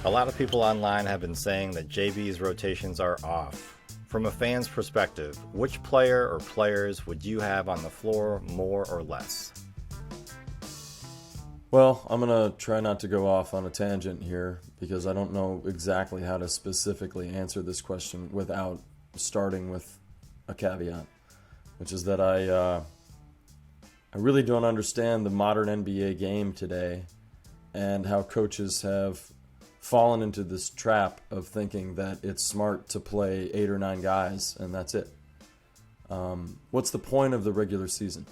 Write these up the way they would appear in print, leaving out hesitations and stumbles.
A lot of people online have been saying that JB's rotations are off. From a fan's perspective, which player or players would you have on the floor more or less? Well, I'm going to try not to go off on a tangent here because I don't know exactly how to specifically answer this question without starting with a caveat, which is that I really don't understand the modern NBA game today and how coaches have fallen into this trap of thinking that it's smart to play 8 or 9 guys and that's it. What's the point of the regular season?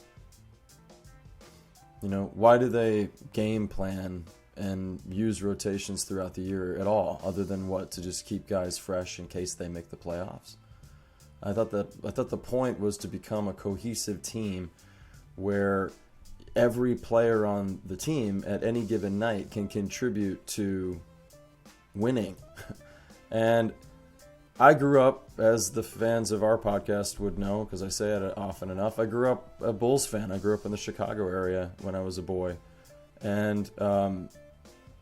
You know, why do they game plan and use rotations throughout the year at all, other than what, to just keep guys fresh in case they make the playoffs? I thought the point was to become a cohesive team where every player on the team at any given night can contribute to winning. And I grew up, as the fans of our podcast would know, because I say it often enough, I grew up a Bulls fan. I grew up in the Chicago area when I was a boy. And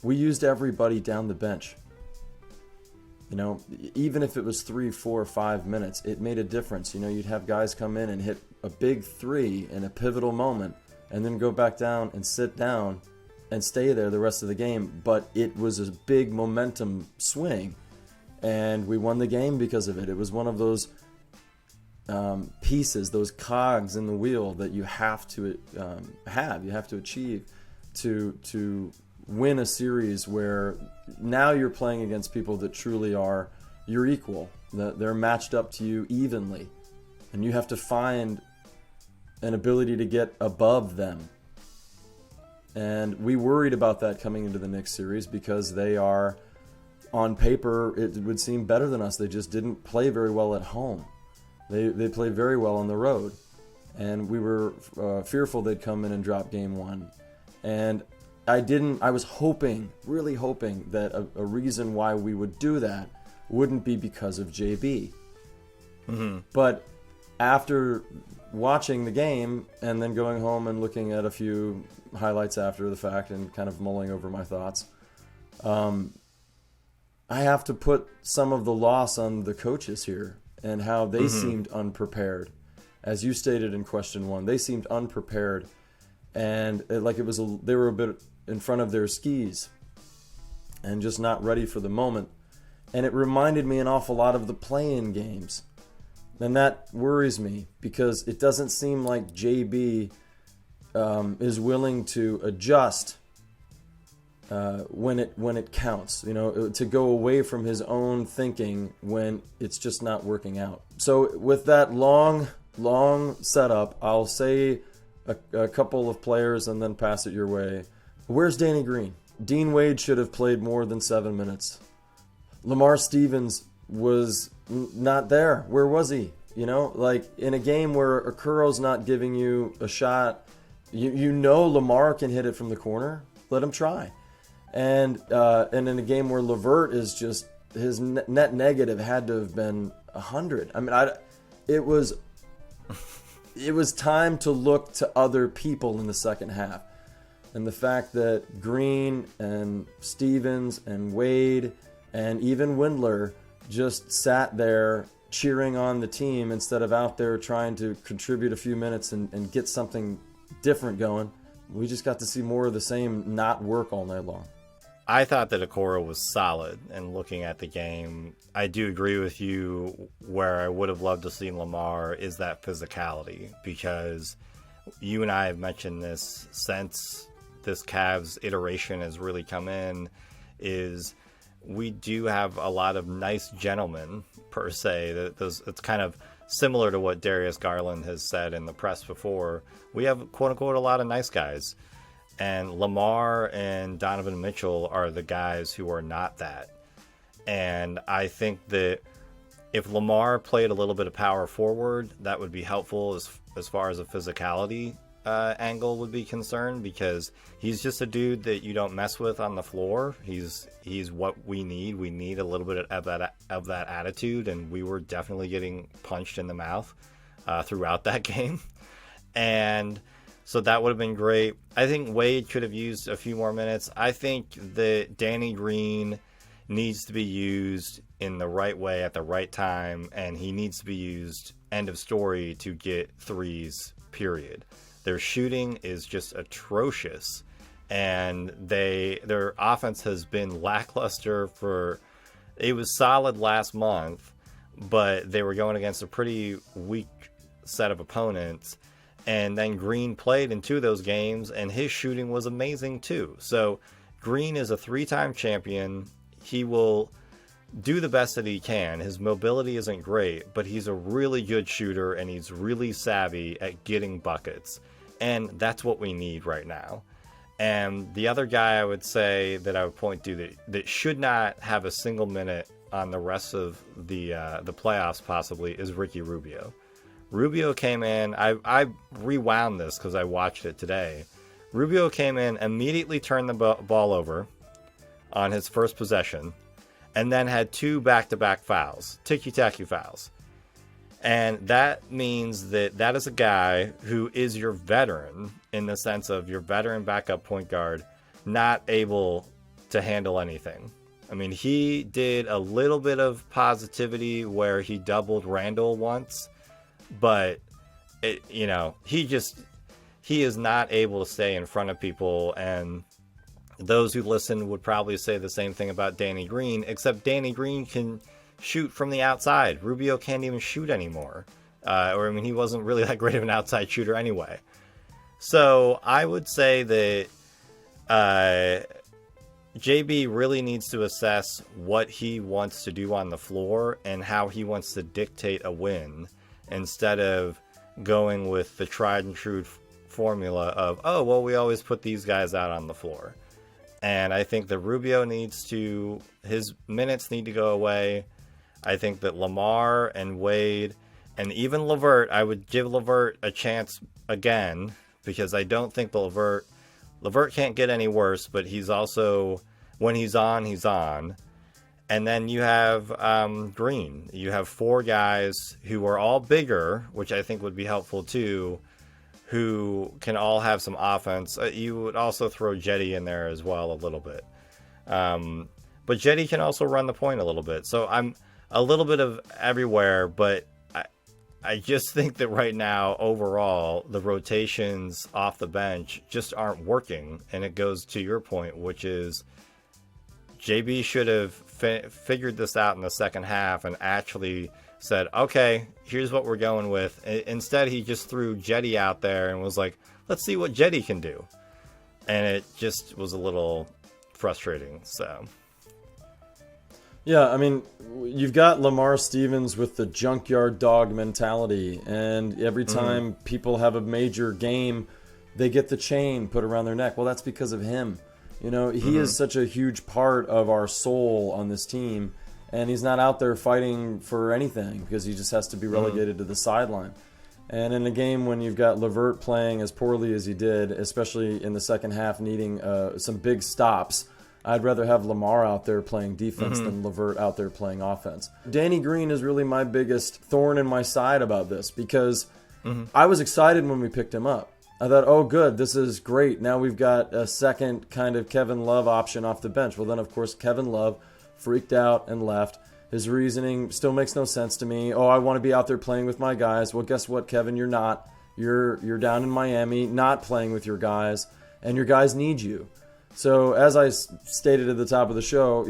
we used everybody down the bench. You know, even if it was 3, 4, 5 minutes, it made a difference. You know, you'd have guys come in and hit a big 3 in a pivotal moment and then go back down and sit down and stay there the rest of the game. But it was a big momentum swing, and we won the game because of it. It was one of those pieces, those cogs in the wheel that you have to achieve to win a series where now you're playing against people that truly are your equal, that they're matched up to you evenly, and you have to find an ability to get above them. And we worried about that coming into the Knicks series because they are, on paper, it would seem better than us. They just didn't play very well at home. They played very well on the road. And we were fearful they'd come in and drop game 1. And I was hoping, really hoping, that a reason why we would do that wouldn't be because of JB. Mm-hmm. But after watching the game and then going home and looking at a few highlights after the fact and kind of mulling over my thoughts, I have to put some of the loss on the coaches here and how they seemed unprepared. As you stated in question 1, they seemed unprepared, and they were a bit in front of their skis and just not ready for the moment. And it reminded me an awful lot of the play-in games. And that worries me because it doesn't seem like JB is willing to adjust when it counts, you know, to go away from his own thinking when it's just not working out. So with that long setup, I'll say a couple of players and then pass it your way. Where's Danny Green? Dean Wade should have played more than 7 minutes. Lamar Stevens was not there. Where was he? You know, like in a game where Okuro's not giving you a shot, you know Lamar can hit it from the corner. Let him try. And in a game where LeVert is just, his net negative had to have been 100. I mean, it was time to look to other people in the second half. And the fact that Green and Stevens and Wade and even Windler just sat there cheering on the team instead of out there trying to contribute a few minutes and get something different going. We just got to see more of the same not work all night long. I thought that Okoro was solid, and looking at the game, I do agree with you. Where I would have loved to see Lamar is that physicality, because you and I have mentioned this since this Cavs iteration has really come in, is we do have a lot of nice gentlemen, per se. It's kind of similar to what Darius Garland has said in the press before. We have, quote-unquote, a lot of nice guys. And Lamar and Donovan Mitchell are the guys who are not that. And I think that if Lamar played a little bit of power forward, that would be helpful as far as a physicality angle would be concerned, because he's just a dude that you don't mess with on the floor. He's what we need. We need a little bit of that attitude, and we were definitely getting punched in the mouth throughout that game. And so that would have been great. I think Wade could have used a few more minutes. I think that Danny Green, needs to be used in the right way at the right time, and he needs to be used, end of story, to get threes, period. Their shooting is just atrocious, and their offense has been lackluster it was solid last month, but they were going against a pretty weak set of opponents. And then Green played in 2 of those games, and his shooting was amazing too. So Green is a 3-time champion. He will do the best that he can. His mobility isn't great, but he's a really good shooter, and he's really savvy at getting buckets. And that's what we need right now. And the other guy I would say that I would point to that should not have a single minute on the rest of the playoffs possibly is Ricky Rubio. Rubio came in. I rewound this because I watched it today. Rubio came in, immediately turned the ball over on his first possession, and then had 2 back-to-back fouls, ticky-tacky fouls. And that means that is a guy who is your veteran, in the sense of your veteran backup point guard, not able to handle anything. I mean, he did a little bit of positivity where he doubled Randall once, but he is not able to stay in front of people. And those who listen would probably say the same thing about Danny Green, except Danny Green can shoot from the outside. Rubio can't even shoot anymore. He wasn't really that great of an outside shooter anyway. So I would say that JB really needs to assess what he wants to do on the floor and how he wants to dictate a win, instead of going with the tried and true formula of, we always put these guys out on the floor. And I think that Rubio his minutes need to go away. I think that Lamar and Wade and even LeVert, I would give LeVert a chance again, because I don't think LeVert can't get any worse, but he's also, when he's on, he's on. And then you have Green. You have 4 guys who are all bigger, which I think would be helpful too, who can all have some offense. You would also throw Jetty in there as well a little bit. But Jetty can also run the point a little bit. So I'm a little bit of everywhere, but I just think that right now, overall, the rotations off the bench just aren't working. And it goes to your point, which is JB should have figured this out in the second half and actually said, okay, here's what we're going with. Instead, he just threw Jetty out there and was like, let's see what Jetty can do. And it just was a little frustrating. So, yeah, I mean, you've got Lamar Stevens with the junkyard dog mentality, and every time people have a major game, they get the chain put around their neck. Well, that's because of him. He is such a huge part of our soul on this team, and he's not out there fighting for anything because he just has to be relegated to the sideline. And in a game when you've got LeVert playing as poorly as he did, especially in the second half, needing some big stops, I'd rather have Lamar out there playing defense than LeVert out there playing offense. Danny Green is really my biggest thorn in my side about this, because I was excited when we picked him up. I thought, oh, good, this is great. Now we've got a second kind of Kevin Love option off the bench. Well, then, of course, Kevin Love freaked out and left. His reasoning still makes no sense to me. Oh, I want to be out there playing with my guys. Well, guess what, Kevin? You're not. You're down in Miami, not playing with your guys, and your guys need you. So as I stated at the top of the show,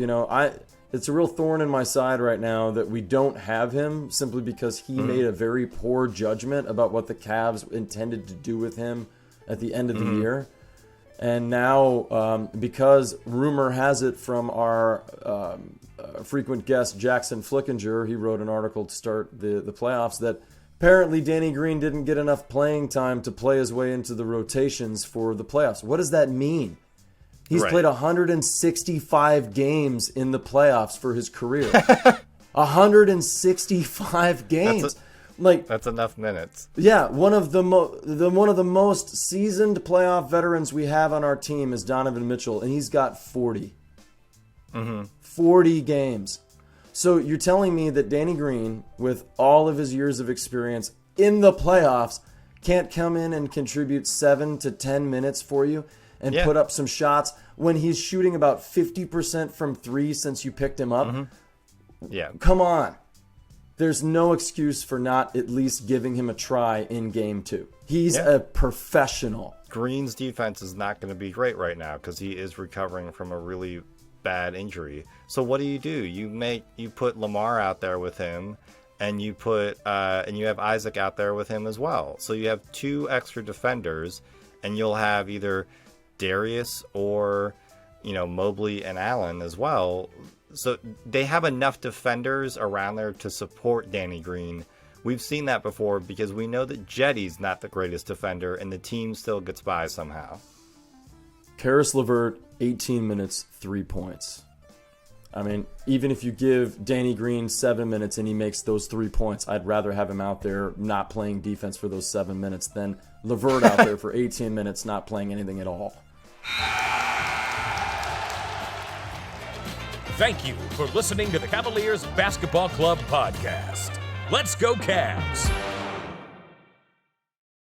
it's a real thorn in my side right now that we don't have him, simply because he made a very poor judgment about what the Cavs intended to do with him at the end of the year. And now, because rumor has it from our frequent guest Jackson Flickinger, he wrote an article to start the playoffs, that apparently Danny Green didn't get enough playing time to play his way into the rotations for the playoffs. What does that mean? He's played 165 games in the playoffs for his career. 165 games. That's enough minutes. Yeah, one of the most seasoned playoff veterans we have on our team is Donovan Mitchell, and he's got 40. 40 games. So you're telling me that Danny Green, with all of his years of experience in the playoffs, can't come in and contribute 7 to 10 minutes for you? and put up some shots when he's shooting about 50% from three since you picked him up. Yeah. Come on. There's no excuse for not at least giving him a try in game 2. He's a professional. Green's defense is not going to be great right now because he is recovering from a really bad injury. So what do? You put Lamar out there with him, and you have Isaac out there with him as well. So you have 2 extra defenders, and you'll have either Darius or Mobley and Allen as well. So they have enough defenders around there to support Danny Green. We've seen that before because we know that Jetty's not the greatest defender, and the team still gets by somehow. Karis LeVert, 18 minutes, 3 points. I mean, even if you give Danny Green 7 minutes and he makes those 3 points, I'd rather have him out there not playing defense for those 7 minutes than LeVert out there for 18 minutes not playing anything at all. Thank you for listening to the Cavaliers Basketball Club podcast. Let's go Cavs!